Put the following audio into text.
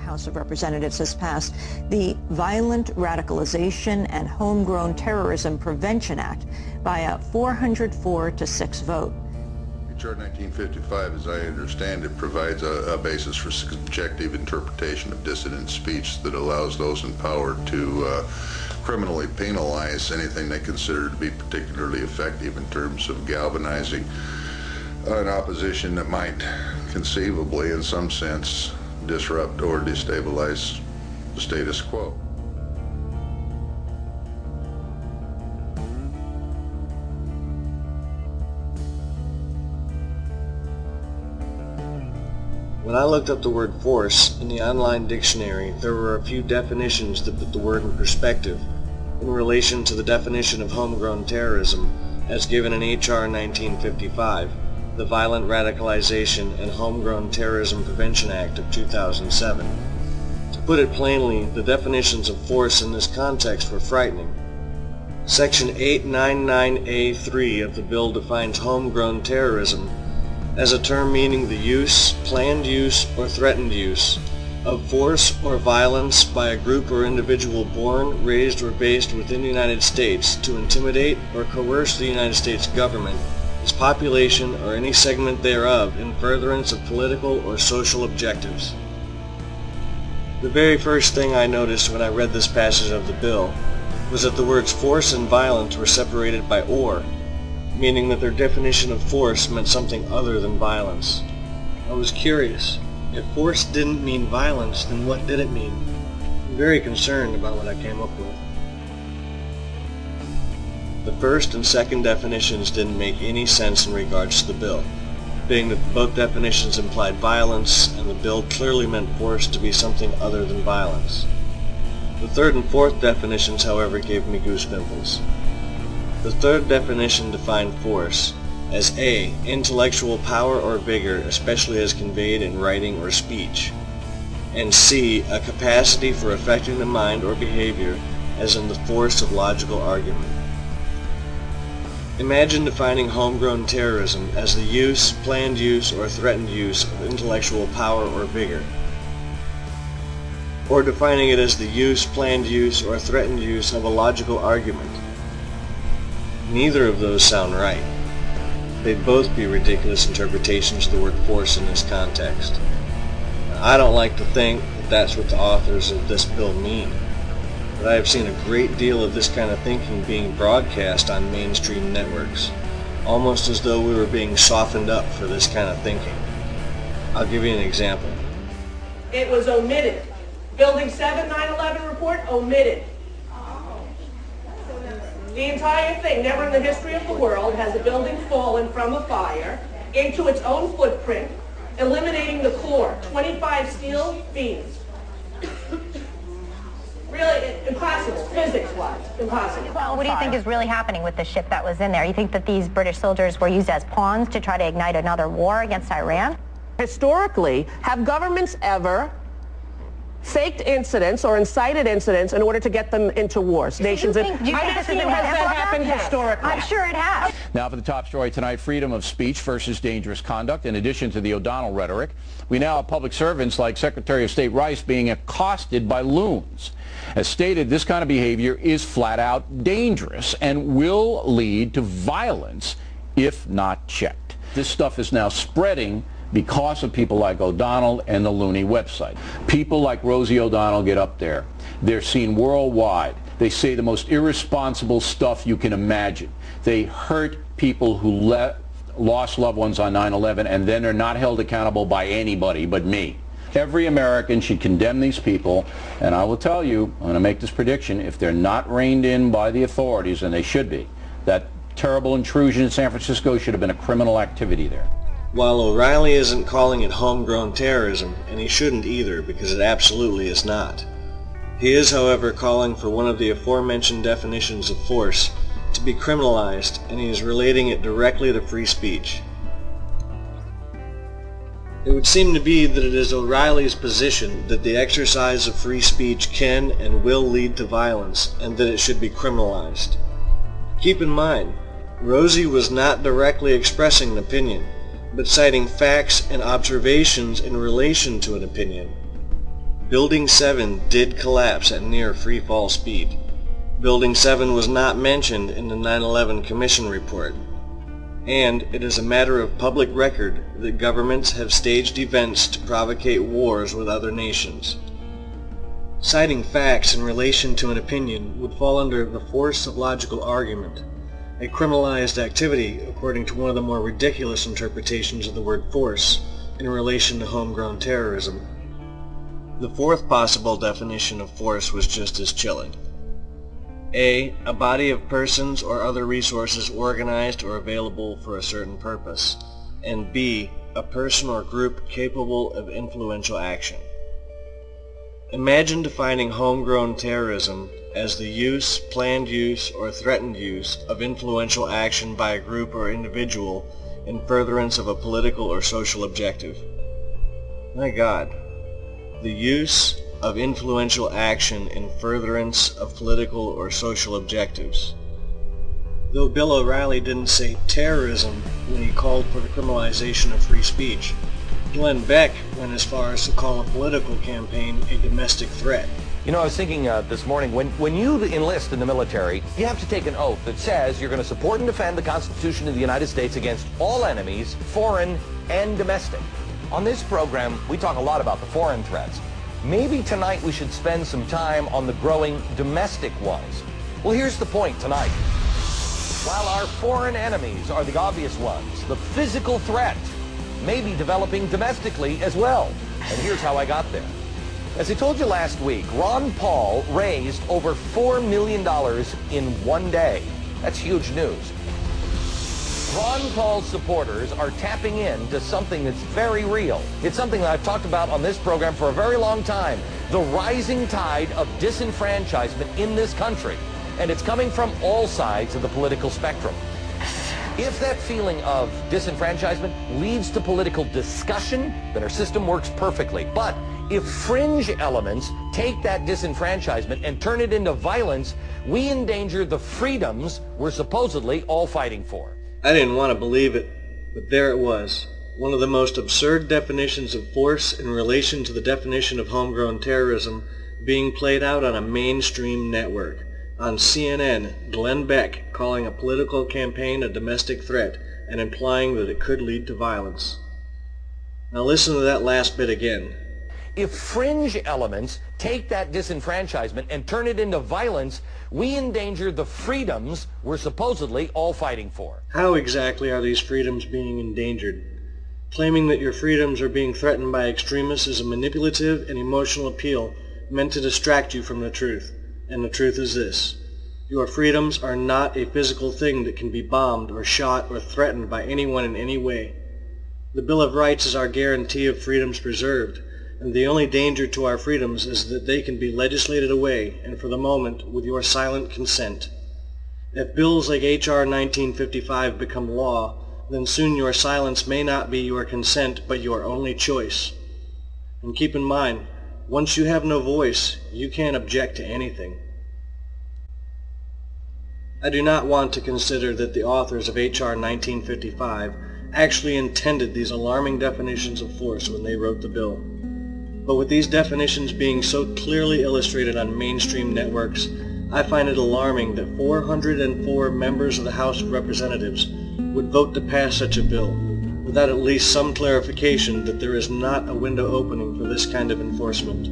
House of Representatives has passed the Violent Radicalization and Homegrown Terrorism Prevention Act by a 404-6 vote. H.R. 1955, as I understand it, provides a basis for subjective interpretation of dissident speech that allows those in power to criminally penalize anything they consider to be particularly effective in terms of galvanizing an opposition that might conceivably, in some sense, disrupt or destabilize the status quo. When I looked up the word force in the online dictionary, there were a few definitions that put the word in perspective in relation to the definition of homegrown terrorism as given in H.R. 1955, the Violent Radicalization and Homegrown Terrorism Prevention Act of 2007. To put it plainly, the definitions of force in this context were frightening. Section 899A3 of the bill defines homegrown terrorism as a term meaning the use, planned use, or threatened use of force or violence by a group or individual born, raised, or based within the United States to intimidate or coerce the United States government, its population, or any segment thereof in furtherance of political or social objectives. The very first thing I noticed when I read this passage of the bill was that the words force and violence were separated by or, meaning that their definition of force meant something other than violence. I was curious. If force didn't mean violence, then what did it mean? I'm very concerned about what I came up with. The first and second definitions didn't make any sense in regards to the bill, being that both definitions implied violence, and the bill clearly meant force to be something other than violence. The third and fourth definitions, however, gave me goosebumps. The third definition defined force as A, intellectual power or vigor, especially as conveyed in writing or speech, and C, a capacity for affecting the mind or behavior, as in the force of logical argument. Imagine defining homegrown terrorism as the use, planned use, or threatened use of intellectual power or vigor, or defining it as the use, planned use, or threatened use of a logical argument. Neither of those sound right. They'd both be ridiculous interpretations of the word force in this context. I don't like to think that that's what the authors of this bill mean, but I have seen a great deal of this kind of thinking being broadcast on mainstream networks, almost as though we were being softened up for this kind of thinking. I'll give you an example. It was omitted. Building 7 9/11 report omitted. The entire thing, never in the history of the world has a building fallen from a fire into its own footprint, eliminating the core, 25 steel beams. Really, impossible, physics-wise, impossible. Well, what do you think is really happening with the ship that was in there? You think that these British soldiers were used as pawns to try to ignite another war against Iran? Historically, have governments ever faked incidents or incited incidents in order to get them into wars? Nations. I'm asking you, has that happened historically? I'm sure it has. Now for the top story tonight, freedom of speech versus dangerous conduct. In addition to the O'Donnell rhetoric, we now have public servants like Secretary of State Rice being accosted by loons. As stated, this kind of behavior is flat out dangerous and will lead to violence if not checked. This stuff is now spreading because of people like O'Donnell and the loony website. People like Rosie O'Donnell get up there. They're seen worldwide. They say the most irresponsible stuff you can imagine. They hurt people who lost loved ones on 9/11, and then they're not held accountable by anybody but me. Every American should condemn these people, and I will tell you, I'm going to make this prediction, if they're not reined in by the authorities, and they should be, that terrible intrusion in San Francisco should have been a criminal activity there. While O'Reilly isn't calling it homegrown terrorism, and he shouldn't either, because it absolutely is not, he is, however, calling for one of the aforementioned definitions of force to be criminalized, and he is relating it directly to free speech. It would seem to be that it is O'Reilly's position that the exercise of free speech can and will lead to violence, and that it should be criminalized. Keep in mind, Rosie was not directly expressing an opinion, but citing facts and observations in relation to an opinion. Building 7 did collapse at near free fall speed. Building 7 was not mentioned in the 9/11 Commission report. And it is a matter of public record that governments have staged events to provocate wars with other nations. Citing facts in relation to an opinion would fall under the force of logical argument, a criminalized activity according to one of the more ridiculous interpretations of the word force in relation to homegrown terrorism. The fourth possible definition of force was just as chilling. A body of persons or other resources organized or available for a certain purpose. And B, a person or group capable of influential action. Imagine defining homegrown terrorism as the use, planned use, or threatened use of influential action by a group or individual in furtherance of a political or social objective. My God, the use of influential action in furtherance of political or social objectives. Though Bill O'Reilly didn't say terrorism when he called for the criminalization of free speech, Glenn Beck went as far as to call a political campaign a domestic threat. You know, I was thinking this morning, when you enlist in the military, you have to take an oath that says you're going to support and defend the Constitution of the United States against all enemies, foreign and domestic. On this program, we talk a lot about the foreign threats. Maybe tonight we should spend some time on the growing domestic ones. Well, here's the point tonight. While our foreign enemies are the obvious ones, the physical threat may be developing domestically as well. And here's how I got there. As I told you last week, Ron Paul raised over $4 million in one day. That's huge news. Ron Paul's supporters are tapping into something that's very real. It's something that I've talked about on this program for a very long time. The rising tide of disenfranchisement in this country. And it's coming from all sides of the political spectrum. If that feeling of disenfranchisement leads to political discussion, then our system works perfectly. But if fringe elements take that disenfranchisement and turn it into violence, we endanger the freedoms we're supposedly all fighting for. I didn't want to believe it, but there it was. One of the most absurd definitions of force in relation to the definition of homegrown terrorism being played out on a mainstream network. On CNN, Glenn Beck calling a political campaign a domestic threat and implying that it could lead to violence. Now listen to that last bit again. If fringe elements take that disenfranchisement and turn it into violence, we endanger the freedoms we're supposedly all fighting for. How exactly are these freedoms being endangered? Claiming that your freedoms are being threatened by extremists is a manipulative and emotional appeal meant to distract you from the truth. And the truth is this. Your freedoms are not a physical thing that can be bombed or shot or threatened by anyone in any way. The Bill of Rights is our guarantee of freedoms preserved, and the only danger to our freedoms is that they can be legislated away, and for the moment, with your silent consent. If bills like H.R. 1955 become law, then soon your silence may not be your consent, but your only choice. And keep in mind, once you have no voice, you can't object to anything. I do not want to consider that the authors of H.R. 1955 actually intended these alarming definitions of force when they wrote the bill. But with these definitions being so clearly illustrated on mainstream networks, I find it alarming that 404 members of the House of Representatives would vote to pass such a bill without at least some clarification that there is not a window opening for this kind of enforcement.